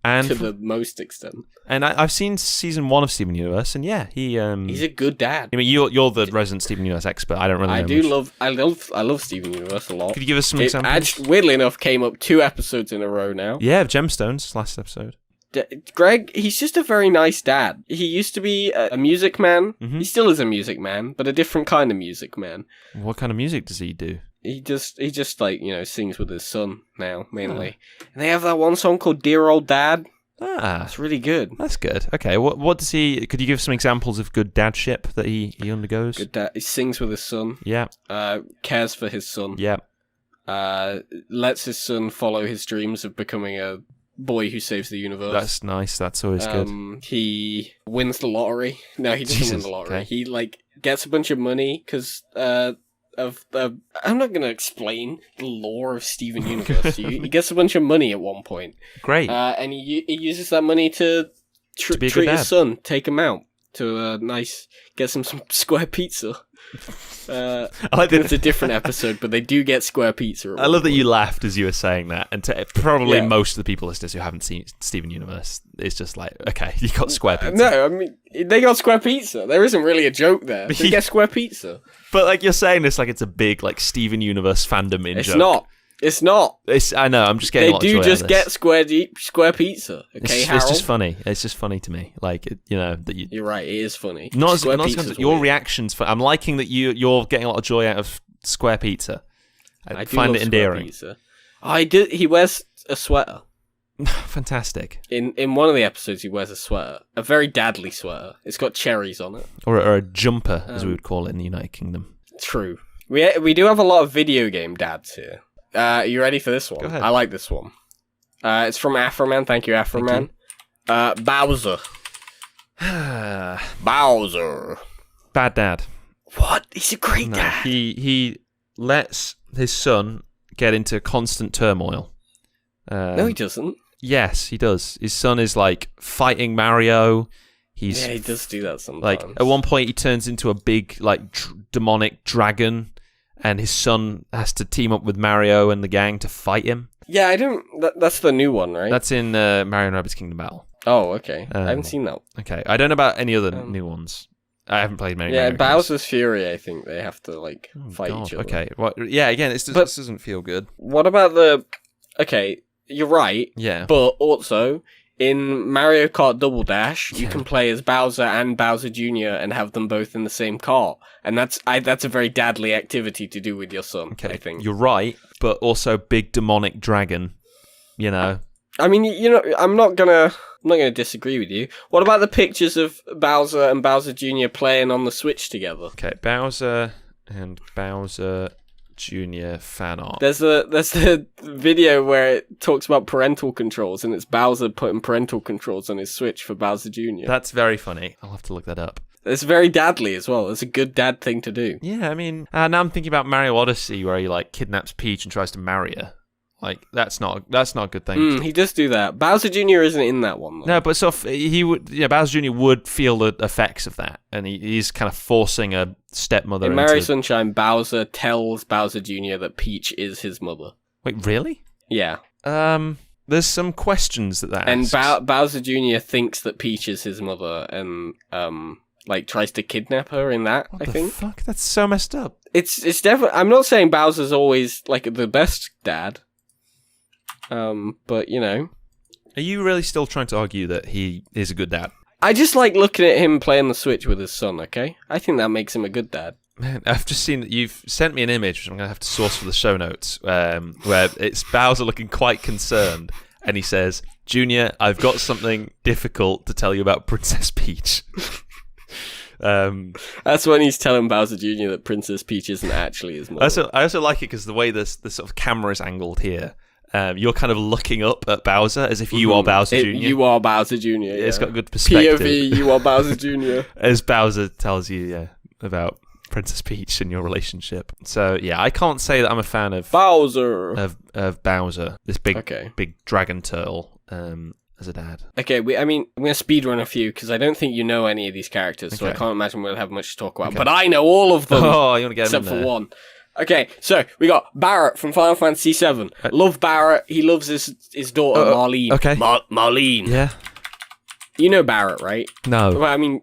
And to the most extent. And I've seen season 1 of Steven Universe, and yeah, he's a good dad. I mean, you're the resident Steven Universe expert. I don't really know. I love Steven Universe a lot. Could you give us some examples? Weirdly enough, came up 2 episodes in a row now. Yeah, Gemstones last episode. Greg, he's just a very nice dad. He used to be a music man. Mm-hmm. He still is a music man, but a different kind of music man. What kind of music does he do? He just like, sings with his son now, mainly. Oh. And they have that one song called Dear Old Dad. It's really good. That's good. Okay, what does he... Could you give some examples of good dadship that he undergoes? Good dad. He sings with his son. Yeah. Cares for his son. Yeah. Lets his son follow his dreams of becoming a boy who saves the universe. That's nice. That's always good. He wins the lottery. No, he doesn't win the lottery. Okay. He gets a bunch of money because I'm not going to explain the lore of Steven Universe to you. He gets a bunch of money at one point. Great. And he uses that money to treat his son, take him out to get some square pizza. I like that it's a different episode, but they do get square pizza. I love that you laughed as you were saying that, and probably most of the people listeners who haven't seen Steven Universe, it's just like, okay, you got square pizza. No, I mean they got square pizza. There isn't really a joke there. They get square pizza. But you're saying this like it's a big Steven Universe fandom in joke. It's not. It's not. I know. I'm just getting. They do just get square pizza. Okay, Harold. It's just funny. It's just funny to me. That you. You're right. It is funny. Not as your reactions. I'm liking that you're getting a lot of joy out of square pizza. I find it endearing. Pizza. I do. He wears a sweater. Fantastic. In one of the episodes, he wears a sweater, a very dadly sweater. It's got cherries on it, or a jumper, as we would call it in the United Kingdom. True. We do have a lot of video game dads here. Are you ready for this one? Go ahead. I like this one. It's from Afroman. Thank you, Afroman. Bowser. Bowser. Bad dad. What? He's a great dad. He lets his son get into constant turmoil. No, he doesn't. Yes, he does. His son is fighting Mario. He does do that sometimes. At one point, he turns into a big demonic dragon. And his son has to team up with Mario and the gang to fight him. Yeah, I don't... That's the new one, right? That's in Mario and Rabbids Kingdom Battle. Oh, okay. I haven't seen that. Okay, I don't know about any other new ones. I haven't played many. Yeah, Bowser's Fury, I think they have to, fight each other. Okay, well, yeah, again, this doesn't feel good. What about the... Okay, you're right. Yeah. But also... In Mario Kart Double Dash, you can play as Bowser and Bowser Jr. and have them both in the same kart. And that's a very dadly activity to do with your son, I think. You're right, but also big demonic dragon, I mean, I'm not gonna disagree with you. What about the pictures of Bowser and Bowser Jr. playing on the Switch together? Okay, Bowser and Bowser Junior fan art. There's the video where it talks about parental controls, and it's Bowser putting parental controls on his Switch for Bowser Jr. That's very funny. I'll have to look that up. It's very dadly as well. It's a good dad thing to do. Yeah, I mean, now I'm thinking about Mario Odyssey, where he kidnaps Peach and tries to marry her. That's not a good thing. He does do that. Bowser Jr. isn't in that one, though. No, but Bowser Jr. would feel the effects of that, and he's kind of forcing a stepmother in Mario Sunshine, Bowser tells Bowser Jr. that Peach is his mother. Wait, really? Yeah. There's some questions that asks. And Bowser Jr. thinks that Peach is his mother, and like tries to kidnap her in that. What I think. Fuck, that's so messed up. It's definitely. I'm not saying Bowser's always like the best dad. But you know. Are you really still trying to argue that he is a good dad? I just like looking at him playing the Switch with his son, okay? I think that makes him a good dad. Man, I've just seen that you've sent me an image, which I'm going to have to source for the show notes, where it's Bowser looking quite concerned, and he says, Junior, I've got something difficult to tell you about Princess Peach. That's when he's telling Bowser Jr. that Princess Peach isn't actually his mother. I also like it because the way the sort of camera is angled here, you're kind of looking up at Bowser as if you are Bowser Jr. You are Bowser Jr. Yeah. It's got good perspective. POV, you are Bowser Jr. As Bowser tells you about Princess Peach and your relationship. So, yeah, I can't say that I'm a fan of Bowser. Of Bowser, this big dragon turtle, as a dad. Okay, I'm going to speedrun a few because I don't think you know any of these characters, so I can't imagine we'll have much to talk about. Okay. But I know all of them. Oh, you want to get except for one. Okay, so we got Barrett from Final Fantasy VII. Love Barrett. He loves his daughter, Marlene. Okay. Marlene. Yeah. You know Barrett, right? No. Well,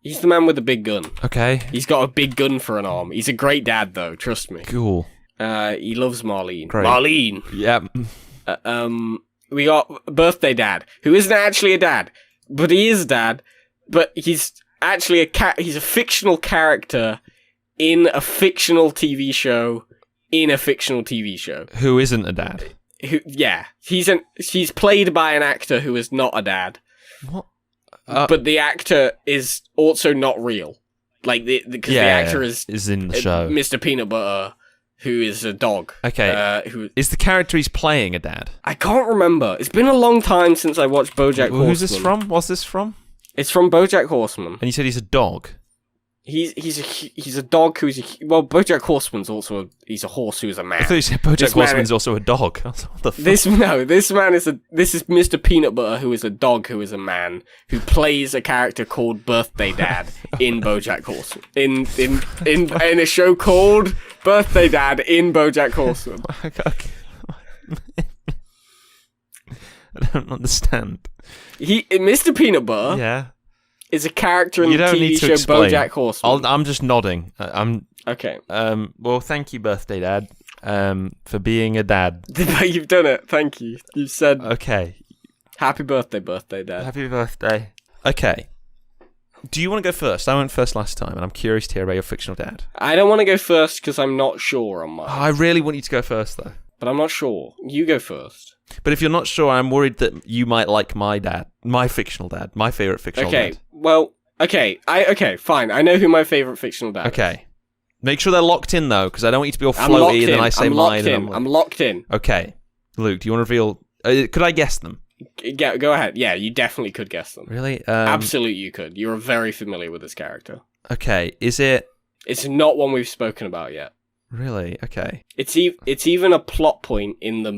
he's the man with the big gun. Okay. He's got a big gun for an arm. He's a great dad, though. Trust me. Cool. He loves Marlene. Great. Marlene. Yeah. We got Birthday Dad, who isn't actually a dad, but he is a dad. But he's actually he's a fictional character in a fictional TV show, in a fictional TV show. Who isn't a dad? He's played by an actor who is not a dad. What? But the actor is also not real. Like, because the actor is in the show. Mr. Peanut Butter, who is a dog. Okay. Is the character he's playing a dad? I can't remember. It's been a long time since I watched BoJack Horseman. Who's this from? What's this from? It's from BoJack Horseman. And you said he's a dog? He's a dog who's BoJack Horseman's also he's a horse who's a man. I thought you said BoJack Horseman's also a dog. What the fuck? This man is Mr. Peanut Butter, who is a dog who is a man who plays a character called Birthday Dad in BoJack Horseman in a show called Birthday Dad in BoJack Horseman. I don't understand. Mr. Peanut Butter. Yeah. Is a character in the TV show BoJack Horseman. I'm just nodding. Okay. Well, thank you, Birthday Dad, for being a dad. You've done it. Thank you. You've said. Okay. Happy birthday, Birthday Dad. Happy birthday. Okay. Do you want to go first? I went first last time, and I'm curious to hear about your fictional dad. I don't want to go first because I'm not sure on mine. I really want you to go first, though. But I'm not sure. You go first. But if you're not sure, I'm worried that you might like my dad, my fictional dad, my favourite fictional dad. Okay, well, okay, fine. I know who my favourite fictional dad is. Okay. Make sure they're locked in, though, because I don't want you to be all floaty and then I say mine. I'm locked in. Okay. Luke, do you want to reveal... could I guess them? Yeah, go ahead. Yeah, you definitely could guess them. Really? Absolutely you could. You're very familiar with this character. Okay, is it... It's not one we've spoken about yet. Really? Okay. It's even a plot point in the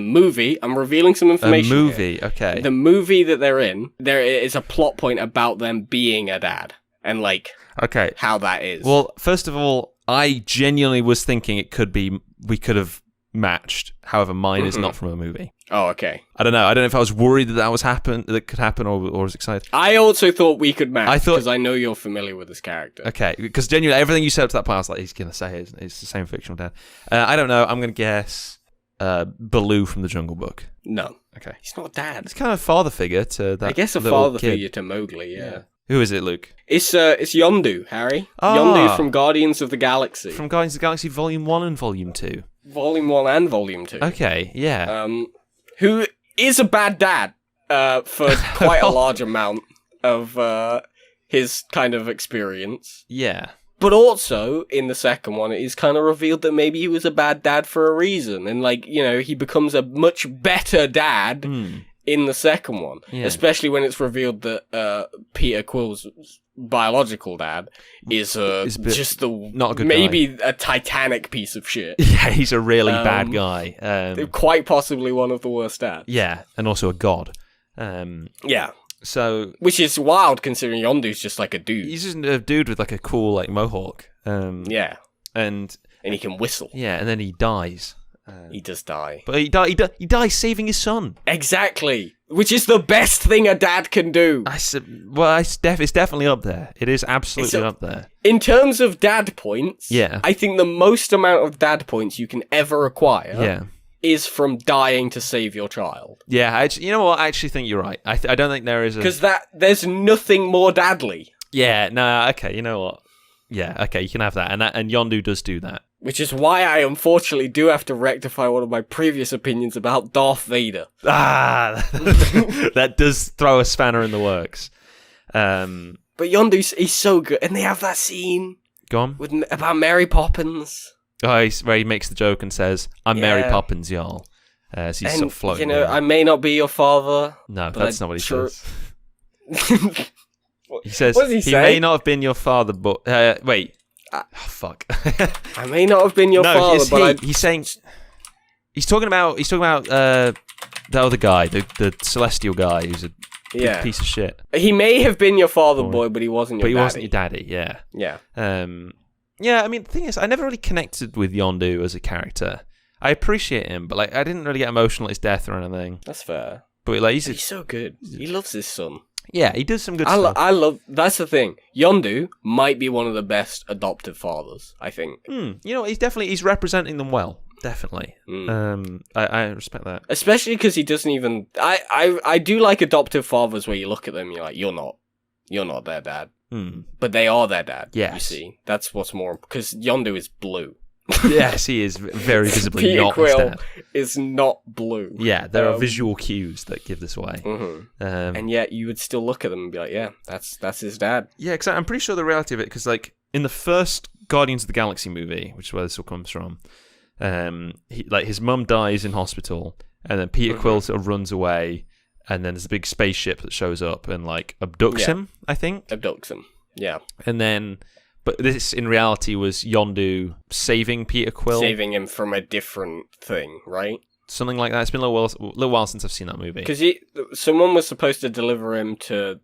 movie. I'm revealing some information. A movie, here. Okay. The movie that they're in, there is a plot point about them being a dad and how that is. Well, first of all, I genuinely was thinking we could have matched. However, mine is not from a movie. Oh, okay. I don't know. I don't know if I was worried that could happen, or was excited. I also thought we could match because I know you're familiar with this character. Okay, because genuinely everything you said up to that point, I was like, he's gonna say it's the same fictional dad. I don't know. I'm gonna guess Baloo from the Jungle Book. No. Okay. He's not a dad. It's kind of a father figure to that. I guess a father figure to Mowgli. Yeah. Who is it, Luke? It's Yondu, Harry. Yondu from Guardians of the Galaxy. From Guardians of the Galaxy Volume 1 and Volume 2. Volume 1 and Volume 2. Okay, yeah. Who is a bad dad for quite a large amount of his kind of experience. Yeah. But also, in the second one, it is kind of revealed that maybe he was a bad dad for a reason. And, he becomes a much better dad in the second one. Yeah. Especially when it's revealed that Peter Quill's biological dad is not a good maybe guy. A Titanic piece of shit. Yeah, he's a really bad guy. Quite possibly one of the worst dads. Yeah, and also a god. Yeah. So, which is wild considering Yondu's just like a dude. He's just a dude with a cool mohawk. Yeah. And he can whistle. Yeah, and then he dies. He does die. But he dies saving his son. Exactly. Which is the best thing a dad can do. It's definitely up there. It is absolutely up there. In terms of dad points, I think the most amount of dad points you can ever acquire is from dying to save your child. Yeah, you know what? I actually think you're right. I don't think there is because there's nothing more dadly. Yeah, no, okay, you know what? Yeah, okay, you can have that, and Yondu does do that. Which is why I unfortunately do have to rectify one of my previous opinions about Darth Vader. That does throw a spanner in the works. But Yondu, he's so good, and they have that scene. Go on. About Mary Poppins. Oh, where he makes the joke and says, "I'm Mary Poppins, y'all." As he's sort of floating. You know, I may not be your father. No, that's not what he says. He says, what does he say? He may not have been your father, but... wait. Fuck. I may not have been your father, but he's saying... He's talking about the other guy, the celestial guy, who's a big piece of shit. He may have been your father, boy, but he wasn't your daddy. But he wasn't your daddy, yeah. Yeah. Yeah, I mean, the thing is, I never really connected with Yondu as a character. I appreciate him, but like, I didn't really get emotional at his death or anything. That's fair. But like, he's so good. He loves his son. Yeah, he does some good stuff. That's the thing. Yondu might be one of the best adoptive fathers, I think. You know, he's representing them well. Definitely. I respect that. Especially because he doesn't even... I do like adoptive fathers where you look at them and you're like, you're not their dad. But they are their dad, you see. That's what's more... Because Yondu is blue. Yes, he is very visibly Peter not Quill his dad. is not blue. Yeah, there are visual cues that give this away. And yet you would still look at them and be like, yeah, that's his dad. Yeah, because I'm pretty sure the reality of it, because like in the first Guardians of the Galaxy movie, which is where this all comes from, his mum dies in hospital, and then Peter Quill sort of runs away, and then there's a big spaceship that shows up and like abducts him, I think. Abducts him, yeah. And then... But this, in reality, was Yondu saving Peter Quill. Saving him from a different thing, right? Something like that. It's been a little while since I've seen that movie. Because someone was supposed to deliver him to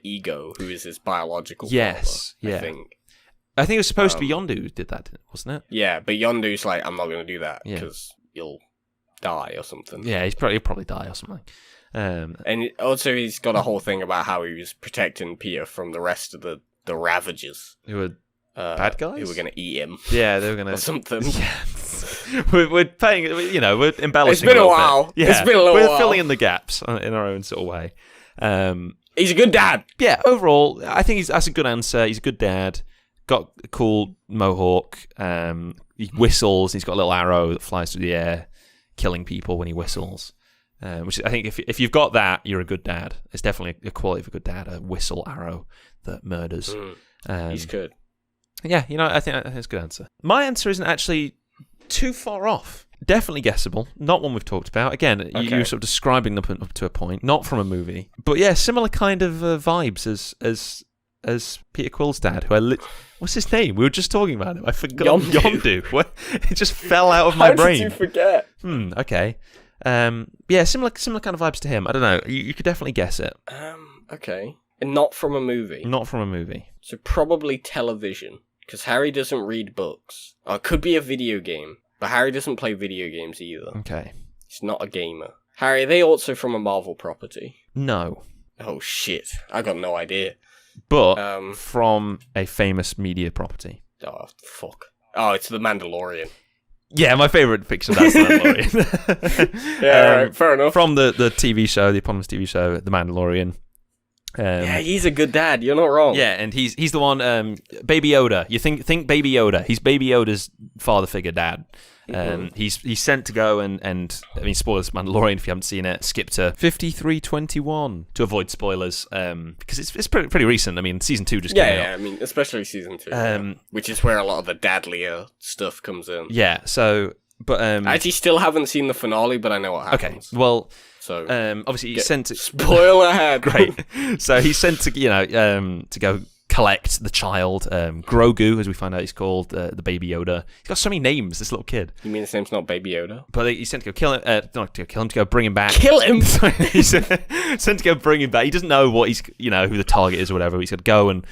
Ego, who is his biological father, I think. I think it was supposed to be Yondu who did that, wasn't it? Yeah, but Yondu's like, I'm not going to do that, because you'll die or something. Yeah, he'll probably die or something. And also he's got a whole thing about how he was protecting Peter from the rest of the Ravagers. Who were bad guys? Who were going to eat him. Yeah, they were going to... Or something. Yeah. we're paying... You know, we're embellishing It's been a while. Yeah, it's been a little while. We're filling in the gaps in our own sort of way. He's a good dad. Yeah, overall, I think that's a good answer. He's a good dad. Got a cool mohawk. He whistles. He's got a little arrow that flies through the air, killing people when he whistles. Which I think if you've got that, you're a good dad. It's definitely a quality of a good dad, a whistle arrow that murders. He's good. Yeah, you know, I think that's a good answer. My answer isn't actually too far off. Definitely guessable. Not one we've talked about. Again, you're sort of describing them up to a point, not from a movie. But yeah, similar kind of vibes as Peter Quill's dad, who what's his name? We were just talking about him. I forgot. Yondu. What? It just fell out of my brain. How did you forget? Okay. Yeah, similar kind of vibes to him. I don't know. You could definitely guess it. Okay. And not from a movie. Not from a movie. So probably television, because Harry doesn't read books. It could be a video game, but Harry doesn't play video games either. Okay. He's not a gamer. Harry, are they also from a Marvel property? No. Oh shit! I got no idea. But from a famous media property. Oh fuck! Oh, it's The Mandalorian. Yeah, my favourite fiction, that's The Mandalorian. Yeah, right, fair enough. From the TV show, the eponymous TV show, The Mandalorian. Yeah, he's a good dad. You're not wrong. Yeah, and he's the one, Baby Yoda. You think Baby Yoda. He's Baby Yoda's father figure dad. He's sent to go and I mean, spoilers, Mandalorian, if you haven't seen it, skip to 53:21 to avoid spoilers, because it's pretty recent. I mean, season 2 just came out. Yeah, I mean, especially season 2, which is where a lot of the dadlier stuff comes in. Yeah, so, but... I actually still haven't seen the finale, but I know what happens. Okay, well... So obviously he's sent to... Spoil ahead! Great. So he's sent to, to go collect the child, Grogu, as we find out he's called, the Baby Yoda. He's got so many names, this little kid. You mean his name's not Baby Yoda? But he's sent to go kill him, not to kill him, to go bring him back. Kill him? He's sent to go bring him back. He doesn't know what who the target is or whatever. He's got to go and,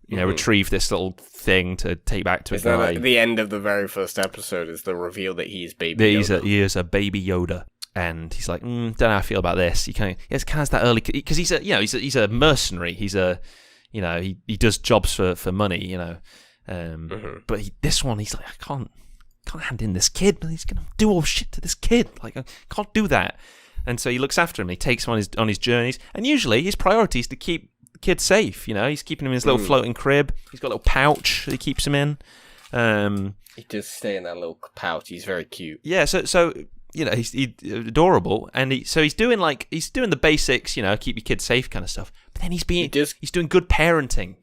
retrieve this little thing to take back to his guy. Like the end of the very first episode is the reveal that he's Baby Yoda. He is a Baby Yoda. and he's like, don't know how I feel about this. He kind of has that early, because he's a mercenary. He's a, he does jobs for money, but this one, he's like, I can't hand in this kid, but he's gonna do all shit to this kid. Like, I can't do that. And so he looks after him. He takes him on his journeys, and usually his priority is to keep the kid safe. He's keeping him in his little floating crib. He's got a little pouch that he keeps him in. He does stay in that little pouch. He's very cute. Yeah. So he's adorable, and he's doing the basics. Keep your kid safe kind of stuff. But then he's doing good parenting.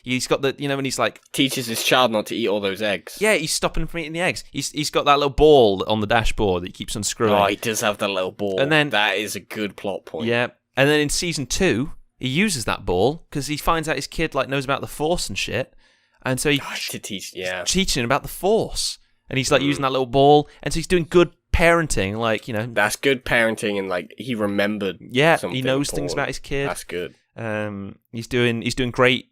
He's got when he's like teaches his child not to eat all those eggs. Yeah, he's stopping him from eating the eggs. He's got that little ball on the dashboard that he keeps unscrewing. Oh, he does have that little ball. And then that is a good plot point. Yeah, and then in season 2, he uses that ball because he finds out his kid knows about the Force and shit, and so he's teaching him about the Force, and he's using that little ball, and so he's doing good parenting, that's good parenting, and he remembered. Yeah, he knows things about his kid. That's good. He's doing great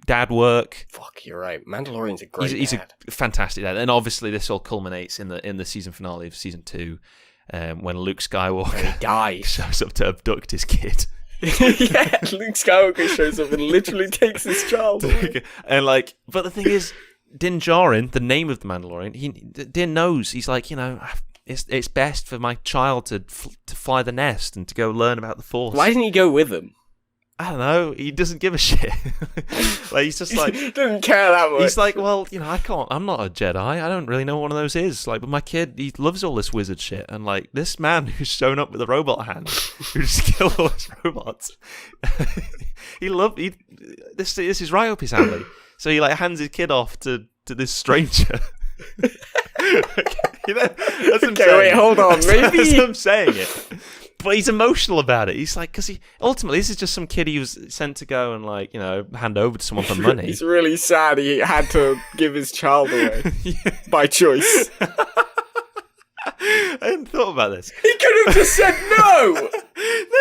dad work. Fuck, you're right. Mandalorian's a great he's dad. A fantastic dad, and obviously this all culminates in the season finale of season 2, when Luke Skywalker dies, shows up to abduct his kid. Yeah, Luke Skywalker shows up and literally takes his child away. And but the thing is, Din Djarin, the name of the Mandalorian, Din knows. He's like, it's best for my child to fly the nest and to go learn about the Force. Why didn't he go with him? I don't know. He doesn't give a shit. He's just he doesn't care that much. He's like, well, I can't. I'm not a Jedi. I don't really know what one of those is. But my kid, he loves all this wizard shit. And this man who's shown up with a robot hand, who just killed all his robots, this is right up his alley. So he hands his kid off to this stranger. That's okay, wait, hold on. Maybe that's I'm saying it. But he's emotional about it. He's because ultimately this is just some kid he was sent to go and hand over to someone for money. He's really sad he had to give his child away by choice. I hadn't thought about this. He could have just said no. No,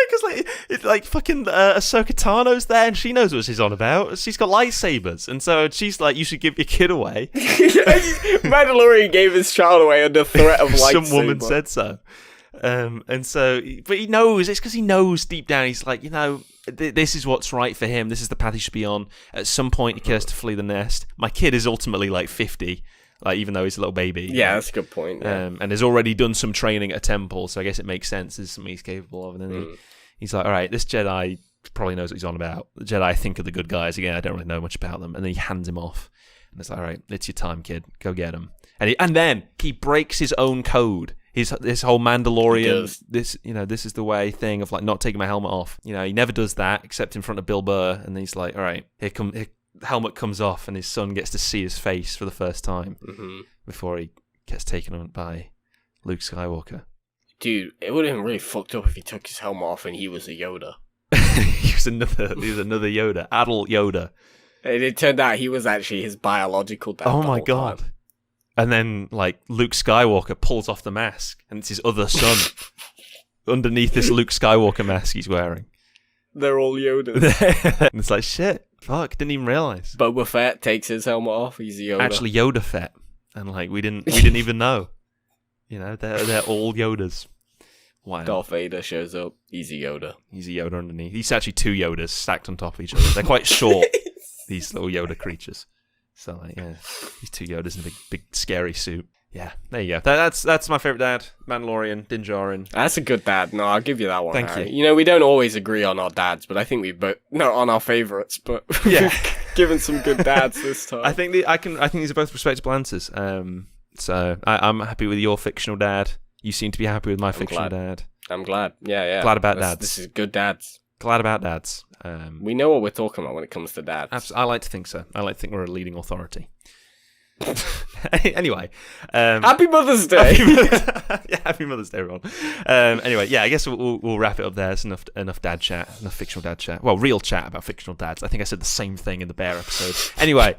because it's fucking Ahsoka Tano's there, and she knows what she's on about. She's got lightsabers, and so she's like, "You should give your kid away." Mandalorian gave his child away under threat of lightsaber. Some woman said so. And so, but he knows, it's because he knows deep down, he's like, this is what's right for him. This is the path he should be on. At some point, he has to flee the nest. My kid is ultimately 50, even though he's a little baby. Yeah, that's a good point. Yeah. And has already done some training at a temple, so I guess it makes sense. This is something he's capable of. And then he's like, all right, this Jedi probably knows what he's on about. The Jedi think of the good guys. Again, I don't really know much about them. And then he hands him off. And it's like, all right, it's your time, kid. Go get him. And then he breaks his own code. This whole Mandalorian, this is the way thing of not taking my helmet off. He never does that except in front of Bill Burr, and he's like, all right, the helmet comes off, and his son gets to see his face for the first time before he gets taken on by Luke Skywalker. Dude, it would have been really fucked up if he took his helmet off and he was a Yoda. he was another Yoda, adult Yoda. And it turned out he was actually his biological dad. Oh my god. Time. And then, Luke Skywalker pulls off the mask, and it's his other son underneath this Luke Skywalker mask he's wearing. They're all Yodas. And it's like, shit, fuck, didn't even realise. Boba Fett takes his helmet off, he's a Yoda. Actually, Yoda Fett. And, we didn't even know. They're all Yodas. Wow. Darth Vader shows up, he's a Yoda. He's a Yoda underneath. He's actually 2 Yodas stacked on top of each other. They're quite short, these little Yoda creatures. So these 2 Yodas in a big scary suit. Yeah, there you go. That's my favorite dad, Mandalorian, Din Djarin. That's a good dad. No, I'll give you that one. Thank Harry. you. We don't always agree on our dads, but I think we both on our favorites. But we've given some good dads this time. I think I think these are both respectable answers. So I'm happy with your fictional dad. You seem to be happy with my fictional dad. I'm glad. Yeah. Glad about dads. This is good dads. Glad about dads. We know what we're talking about when it comes to dads. I like to think so. I like to think we're a leading authority. Anyway, Happy Mother's Day. Happy Mother's Day, everyone. Anyway, I guess we'll wrap it up there. It's enough dad chat, enough fictional dad chat. Well, real chat about fictional dads. I think I said the same thing in the Bear episode. Anyway,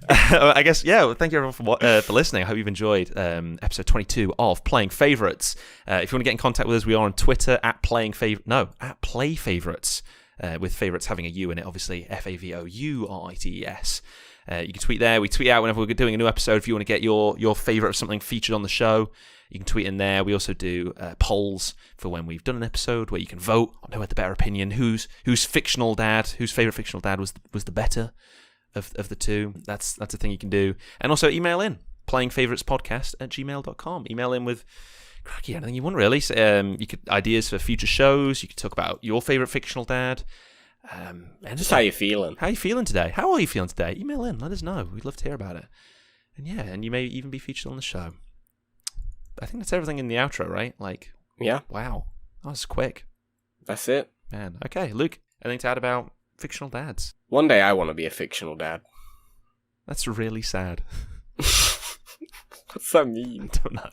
I guess thank you everyone for listening. I hope you've enjoyed episode 22 of Playing Favorites. If you want to get in contact with us, we are on Twitter at Play Favorites. With favorites having a U in it, obviously FAVOURITES. You can tweet there. We tweet out whenever we're doing a new episode. If you want to get your favorite of something featured on the show, You can tweet in there. We also do polls for when we've done an episode where you can vote on who had the better opinion, whose fictional dad, whose favourite fictional dad was the better of the two. That's a thing you can do. And also email in, playingfavouritespodcast@gmail.com. Email in with anything you want, really. You could ideas for future shows. You could talk about your favourite fictional dad. And just how you feeling. How you feeling today? How are you feeling today? Email in. Let us know. We'd love to hear about it. And you may even be featured on the show. I think that's everything in the outro, right? Yeah. Wow. That was quick. That's it. Man. Okay, Luke, anything to add about fictional dads? One day I want to be a fictional dad. That's really sad. What's that mean? I don't know.